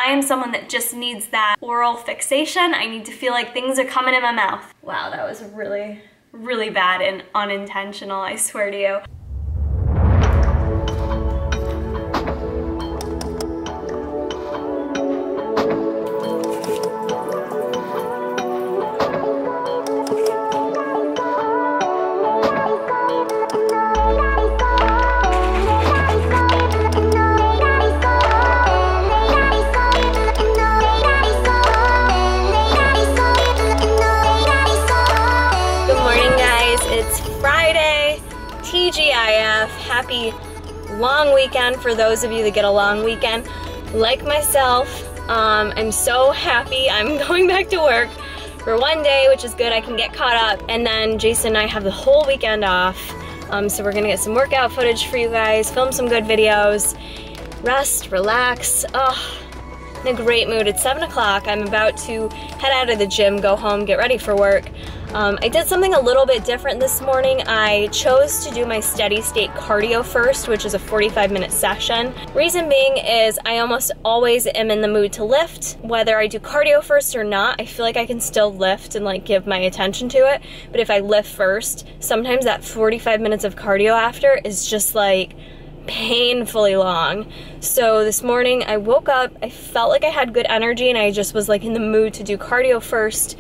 I am someone that just needs that oral fixation. I need to feel like things are coming in my mouth. Wow, that was really, really bad and unintentional, I swear to you. TGIF, happy long weekend for those of you that get a long weekend. Like myself, I'm so happy I'm going back to work for one day, which is good. I can get caught up, and then Jason and I have the whole weekend off. So we're gonna get some workout footage for you guys, film some good videos, rest, relax. In a great mood. It's 7 o'clock. I'm about to head out of the gym, go home, get ready for work. I did something a little bit different this morning. I chose to do my steady state cardio first, which is a 45-minute session. Reason being is I almost always am in the mood to lift. Whether I do cardio first or not, I feel like I can still lift and like give my attention to it. But if I lift first, sometimes that 45 minutes of cardio after is just like painfully long. So this morning I woke up, I felt like I had good energy and I just was like in the mood to do cardio first.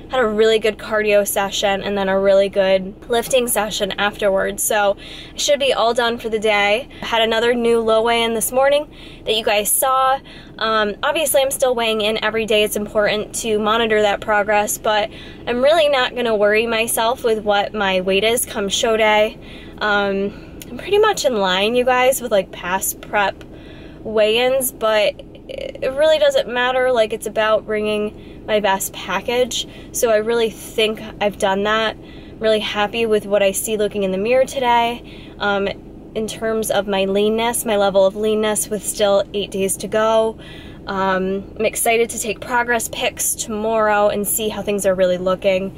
Had a really good cardio session and then a really good lifting session afterwards. So I should be all done for the day. I had another new low weigh-in this morning that you guys saw. Obviously I'm still weighing in every day. It's important to monitor that progress, but I'm really not gonna worry myself with what my weight is come show day. I'm pretty much in line, you guys, with like past prep weigh-ins, but it really doesn't matter. Like, it's about bringing my best package. So I really think I've done that. I'm really happy with what I see looking in the mirror today. In terms of my leanness, my level of leanness with still 8 days to go. I'm excited to take progress pics tomorrow and see how things are really looking.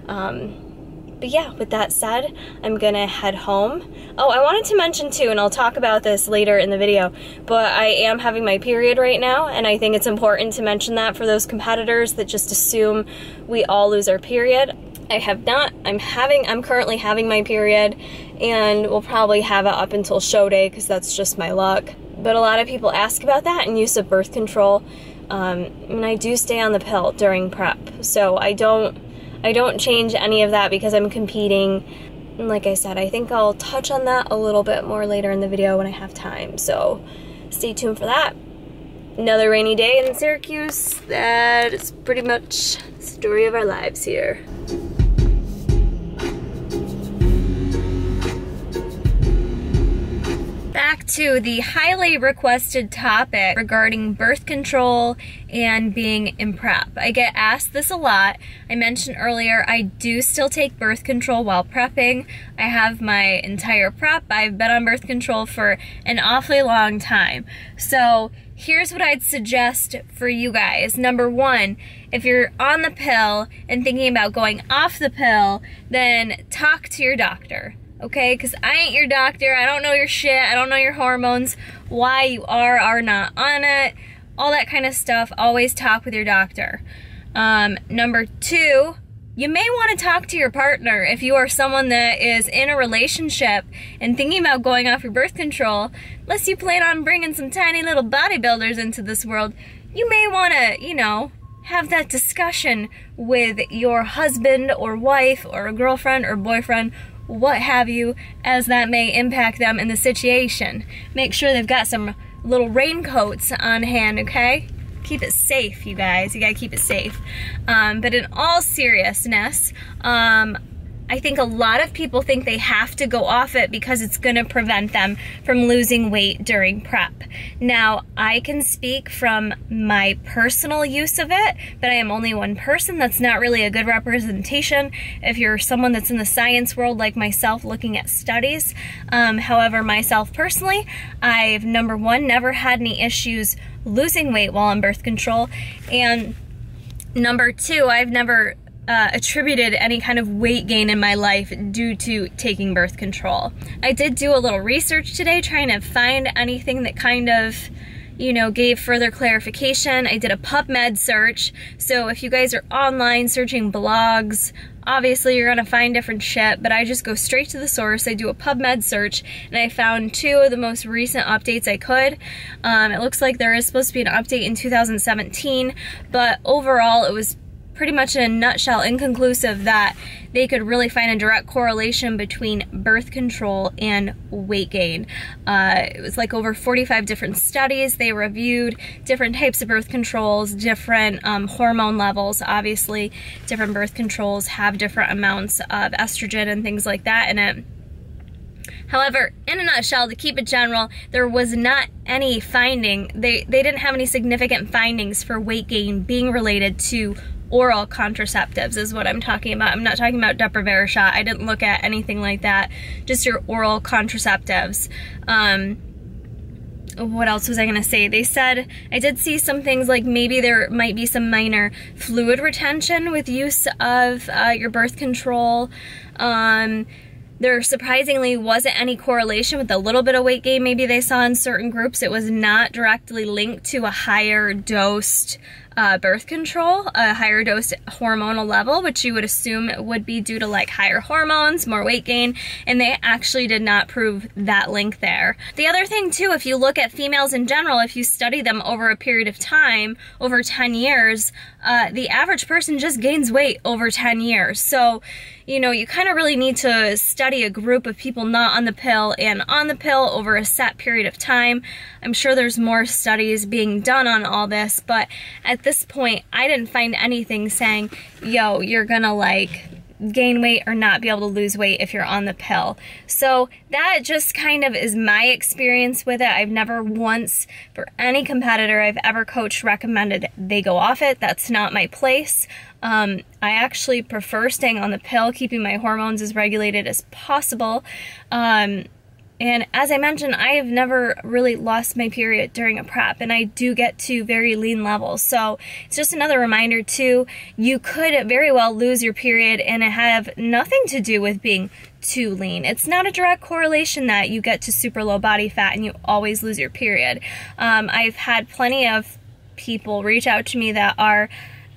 But yeah, with that said, I'm gonna head home. Oh, I wanted to mention too, and I'll talk about this later in the video, but I am having my period right now, and I think it's important to mention that for those competitors that just assume we all lose our period. I have not. I'm currently having my period, and we'll probably have it up until show day because that's just my luck. But a lot of people ask about that and use of birth control, and I do stay on the pill during prep, so I don't change any of that because I'm competing. And like I said, I think I'll touch on that a little bit more later in the video when I have time. So stay tuned for that. Another rainy day in Syracuse. That is pretty much the story of our lives here. Back to the highly requested topic regarding birth control and being in prep. I get asked this a lot. I mentioned earlier I do still take birth control while prepping. I have my entire prep. I've been on birth control for an awfully long time. So here's what I'd suggest for you guys. Number one, if you're on the pill and thinking about going off the pill, then talk to your doctor. Okay, because I ain't your doctor. I don't know your shit. I don't know your hormones, why you are not on it, all that kind of stuff. Always talk with your doctor. Number two, you may want to talk to your partner if you are someone that is in a relationship and thinking about going off your birth control. Unless you plan on bringing some tiny little bodybuilders into this world, you may want to, you know, have that discussion with your husband or wife or a girlfriend or boyfriend, what have you, as that may impact them in the situation. Make sure they've got some little raincoats on hand, okay? Keep it safe, you guys. You gotta keep it safe. But in all seriousness, I think a lot of people think they have to go off it because it's gonna prevent them from losing weight during prep. Now, I can speak from my personal use of it, but I am only one person. That's not really a good representation if you're someone that's in the science world like myself looking at studies. However, myself personally, I've, number one, never had any issues losing weight while on birth control, and number two, I've never attributed any kind of weight gain in my life due to taking birth control. I did do a little research today trying to find anything that kind of, you know, gave further clarification. I did a PubMed search, so if you guys are online searching blogs, obviously you're gonna find different shit, but I just go straight to the source. I do a PubMed search, and I found 2 of the most recent updates I could. It looks like there is supposed to be an update in 2017, but overall it was pretty much in a nutshell inconclusive that they could really find a direct correlation between birth control and weight gain. It was like over 45 different studies. They reviewed different types of birth controls, different hormone levels. Obviously, different birth controls have different amounts of estrogen and things like that in it. However, in a nutshell, to keep it general, there was not any finding. They didn't have any significant findings for weight gain being related to oral contraceptives is what I'm talking about. I'm not talking about Depo-Provera shot. I didn't look at anything like that. Just your oral contraceptives. What else was I gonna say? They said, I did see some things like maybe there might be some minor fluid retention with use of your birth control. There surprisingly wasn't any correlation with the little bit of weight gain maybe they saw in certain groups. It was not directly linked to a higher dosed birth control, a higher dose hormonal level, which you would assume would be due to like higher hormones, more weight gain, and they actually did not prove that link there. The other thing too, if you look at females in general, if you study them over a period of time, over 10 years, the average person just gains weight over 10 years. So, you know, you kind of really need to study a group of people not on the pill and on the pill over a set period of time. I'm sure there's more studies being done on all this, but at this point, I didn't find anything saying, yo, you're gonna like gain weight or not be able to lose weight if you're on the pill. So that just kind of is my experience with it. I've never once, for any competitor I've ever coached, recommended they go off it. That's not my place. I actually prefer staying on the pill, keeping my hormones as regulated as possible. And as I mentioned, I have never really lost my period during a prep, and I do get to very lean levels. So it's just another reminder too, you could very well lose your period and it have nothing to do with being too lean. It's not a direct correlation that you get to super low body fat and you always lose your period. I've had plenty of people reach out to me that are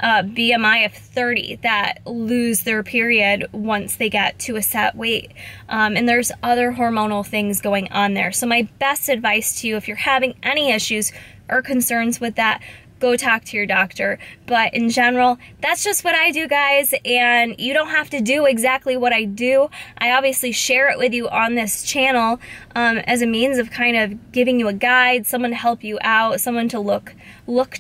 BMI of 30 that lose their period once they get to a set weight. And there's other hormonal things going on there. So my best advice to you, if you're having any issues or concerns with that, go talk to your doctor. But in general, that's just what I do, guys, and you don't have to do exactly what I do. I obviously share it with you on this channel as a means of kind of giving you a guide, someone to help you out, someone to look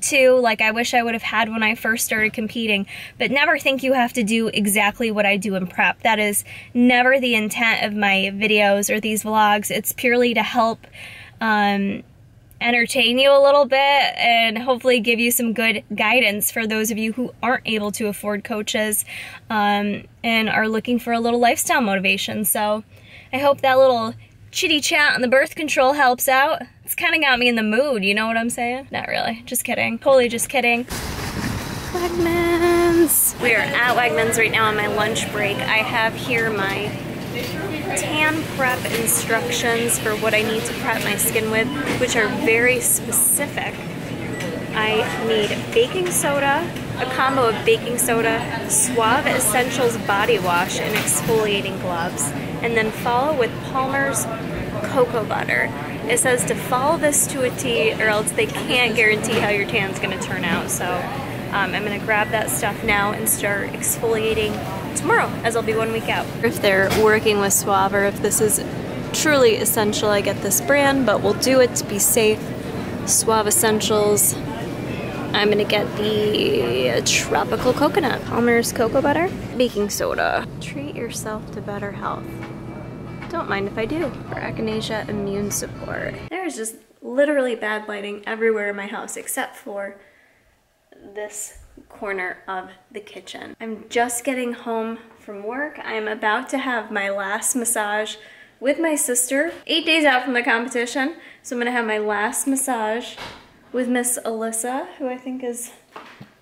to, like I wish I would have had when I first started competing. But never think you have to do exactly what I do in prep. That is never the intent of my videos or these vlogs. It's purely to help entertain you a little bit and hopefully give you some good guidance for those of you who aren't able to afford coaches and are looking for a little lifestyle motivation. So I hope that little chitty chat on the birth control helps out. It's kind of got me in the mood, you know what I'm saying? Not really, just kidding. Totally just kidding. Wegmans. We are at Wegmans right now on my lunch break. I have here my tan prep instructions for what I need to prep my skin with, which are very specific. I need baking soda, a combo of baking soda, Suave Essentials body wash, and exfoliating gloves, and then follow with Palmer's cocoa butter. It says to follow this to a T or else they can't guarantee how your tan's gonna turn out. So I'm gonna grab that stuff now and start exfoliating tomorrow, as I'll be 1 week out. If they're working with Suave or if this is truly essential, I get this brand, but we'll do it to be safe. Suave Essentials. I'm gonna get the tropical coconut. Palmer's cocoa butter. Baking soda. Treat yourself to better health. Don't mind if I do. For echinacea immune support. There's just literally bad lighting everywhere in my house except for this corner of the kitchen. I'm just getting home from work. I'm about to have my last massage with my sister, 8 days out from the competition. So I'm gonna have my last massage with Miss Alyssa, who I think is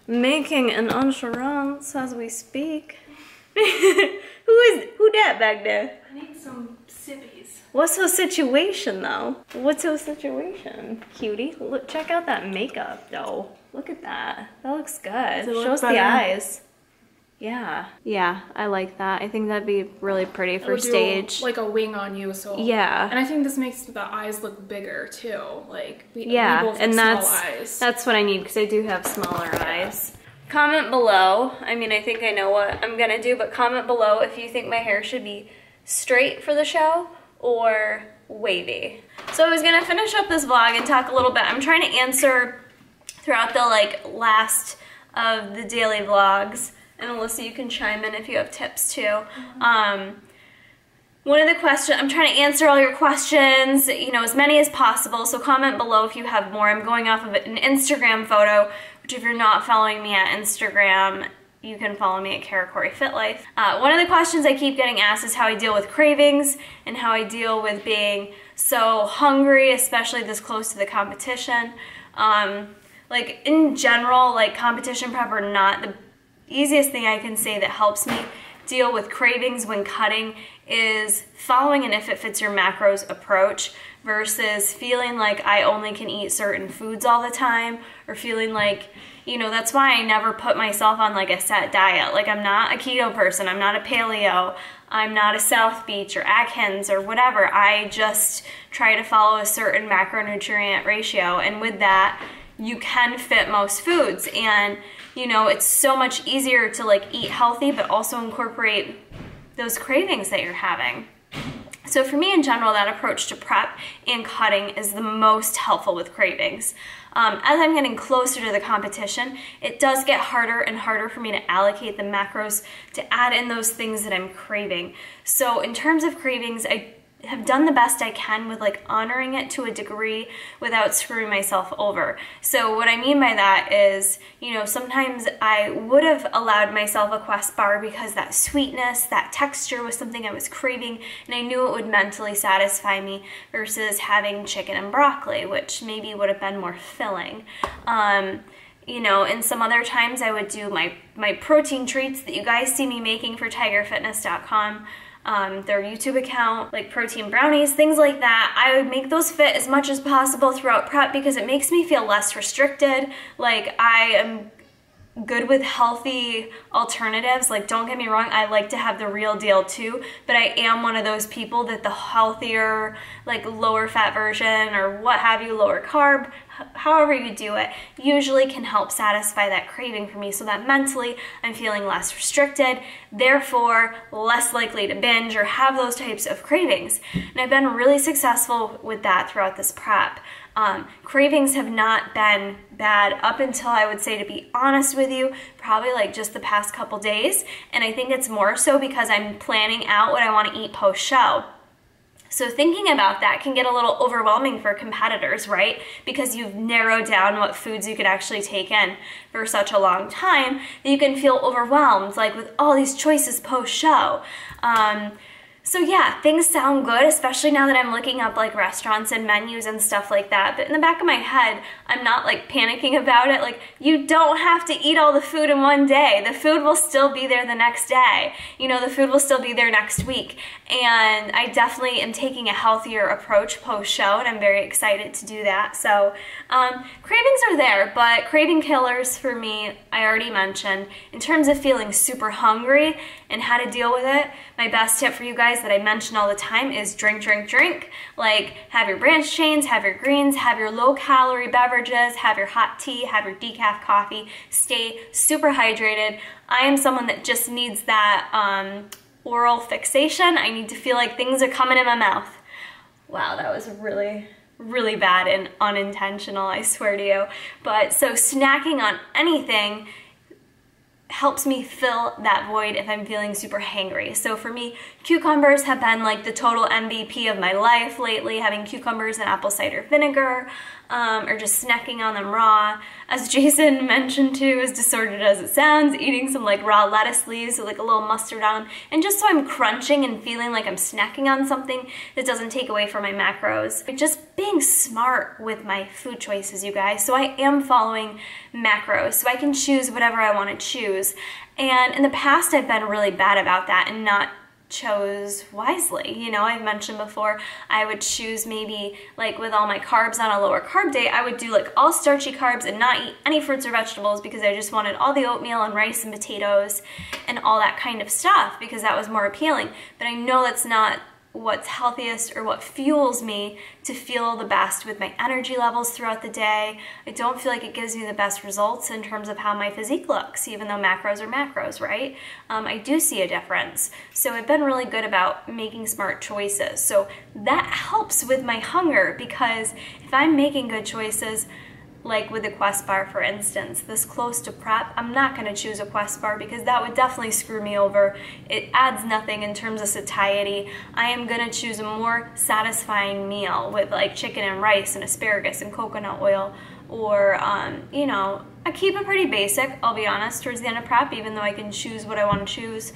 making an entrance as we speak. Who Who dat back there? I need some sippies. What's the situation though? What's the situation, cutie? Look, check out that makeup though. Look at that. That looks good. Shows the eyes. Yeah. Yeah, I like that. I think that'd be really pretty for stage. Like a wing on you, so. Yeah. And I think this makes the eyes look bigger too. Like, we both and have small eyes. That's what I need because I do have smaller eyes. Comment below. I mean, I think I know what I'm gonna do, but comment below if you think my hair should be straight for the show or wavy. So I was gonna finish up this vlog and talk a little bit. I'm trying to answer throughout the last of the daily vlogs, and Alyssa, you can chime in if you have tips too. One of the questions, I'm trying to answer all your questions, you know, as many as possible, so comment below if you have more. I'm going off of an Instagram photo, which if you're not following me at Instagram, you can follow me at Kara Corey Fit Life. One of the questions I keep getting asked is how I deal with cravings and how I deal with being so hungry, especially this close to the competition. Like in general, like competition prep or not, the easiest thing I can say that helps me deal with cravings when cutting is following an if it fits your macros approach versus feeling like I only can eat certain foods all the time, or feeling like, you know, that's why I never put myself on like a set diet. Like I'm not a keto person, I'm not a paleo, I'm not a South Beach or Atkins or whatever. I just try to follow a certain macronutrient ratio, and with that, you can fit most foods. And you know, it's so much easier to like eat healthy but also incorporate those cravings that you're having. So for me in general, that approach to prep and cutting is the most helpful with cravings. As I'm getting closer to the competition, it does get harder and harder for me to allocate the macros to add in those things that I'm craving. So in terms of cravings, I have done the best I can with like honoring it to a degree without screwing myself over. So what I mean by that is, you know, sometimes I would have allowed myself a Quest bar because that sweetness, that texture was something I was craving, and I knew it would mentally satisfy me versus having chicken and broccoli, which maybe would have been more filling. You know, and some other times I would do my protein treats that you guys see me making for tigerfitness.com. Their YouTube account, like protein brownies, things like that. I would make those fit as much as possible throughout prep because it makes me feel less restricted. Like I am good with healthy alternatives. Like don't get me wrong, I like to have the real deal too, but I am one of those people that the healthier, like lower fat version or what have you, lower carb, however you do it, usually can help satisfy that craving for me so that mentally I'm feeling less restricted, therefore less likely to binge or have those types of cravings. And I've been really successful with that throughout this prep. Cravings have not been bad up until, I would say, to be honest with you, probably like just the past couple days. And I think it's more so because I'm planning out what I want to eat post-show. So thinking about that can get a little overwhelming for competitors, right? Because you've narrowed down what foods you could actually take in for such a long time that you can feel overwhelmed, like with all these choices post-show. So yeah, things sound good, especially now that I'm looking up like restaurants and menus and stuff like that. But in the back of my head, I'm not like panicking about it. Like you don't have to eat all the food in one day. The food will still be there the next day. You know, the food will still be there next week. And I definitely am taking a healthier approach post-show, and I'm very excited to do that. So cravings are there, but craving killers for me, I already mentioned. In terms of feeling super hungry and how to deal with it, my best tip for you guys that I mention all the time is drink, drink, drink. Like have your branched chains, have your greens, have your low calorie beverages, have your hot tea, have your decaf coffee, stay super hydrated. I am someone that just needs that oral fixation. I need to feel like things are coming in my mouth. Wow, that was really, really bad and unintentional, I swear to you. But so snacking on anything helps me fill that void if I'm feeling super hangry. So for me, cucumbers have been like the total MVP of my life lately, having cucumbers and apple cider vinegar, or just snacking on them raw. As Jason mentioned too, as disordered as it sounds, eating some like raw lettuce leaves with like a little mustard on, and just so I'm crunching and feeling like I'm snacking on something that doesn't take away from my macros. Just being smart with my food choices, you guys. So I am following macros, so I can choose whatever I want to choose. And in the past, I've been really bad about that and not chose wisely. You know, I've mentioned before, I would choose maybe like with all my carbs on a lower carb day, I would do like all starchy carbs and not eat any fruits or vegetables because I just wanted all the oatmeal and rice and potatoes and all that kind of stuff because that was more appealing. But I know that's not what's healthiest or what fuels me to feel the best with my energy levels throughout the day. I don't feel like it gives me the best results in terms of how my physique looks, even though macros are macros, right? I do see a difference. So I've been really good about making smart choices. So that helps with my hunger because if I'm making good choices, like with the Quest bar, for instance, this close to prep, I'm not going to choose a Quest bar because that would definitely screw me over. It adds nothing in terms of satiety. I am going to choose a more satisfying meal with like chicken and rice and asparagus and coconut oil, or, you know, I keep it pretty basic, I'll be honest, towards the end of prep, even though I can choose what I want to choose.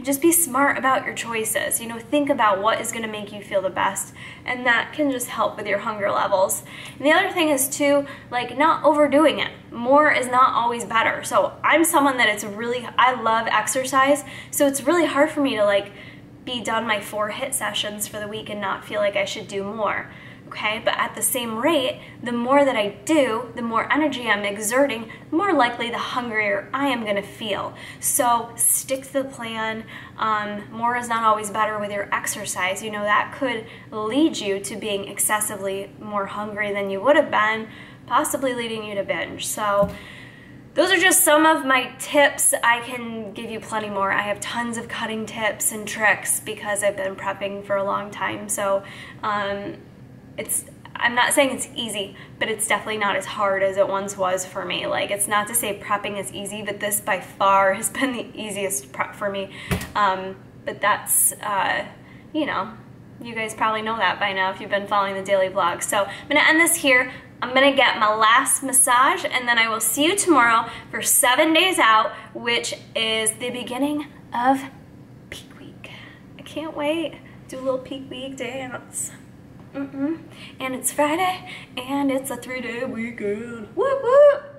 Just be smart about your choices. You know, think about what is going to make you feel the best, and that can just help with your hunger levels. And the other thing is too, like, not overdoing it. More is not always better. So I'm someone that I love exercise, so it's really hard for me to like be done my 4 HIIT sessions for the week and not feel like I should do more. Okay, but at the same rate, the more that I do, the more energy I'm exerting, the more likely the hungrier I am gonna feel. So stick to the plan. More is not always better with your exercise. You know, that could lead you to being excessively more hungry than you would have been, possibly leading you to binge. So those are just some of my tips. I can give you plenty more. I have tons of cutting tips and tricks because I've been prepping for a long time. So I'm not saying it's easy, but it's definitely not as hard as it once was for me. Like, it's not to say prepping is easy, but this by far has been the easiest prep for me. But that's, you know, you guys probably know that by now if you've been following the daily vlog. So I'm gonna end this here. I'm gonna get my last massage, and then I will see you tomorrow for 7 days out, which is the beginning of peak week. I can't wait. Do a little peak week dance. And it's Friday, and it's a 3-day weekend. Woo woo!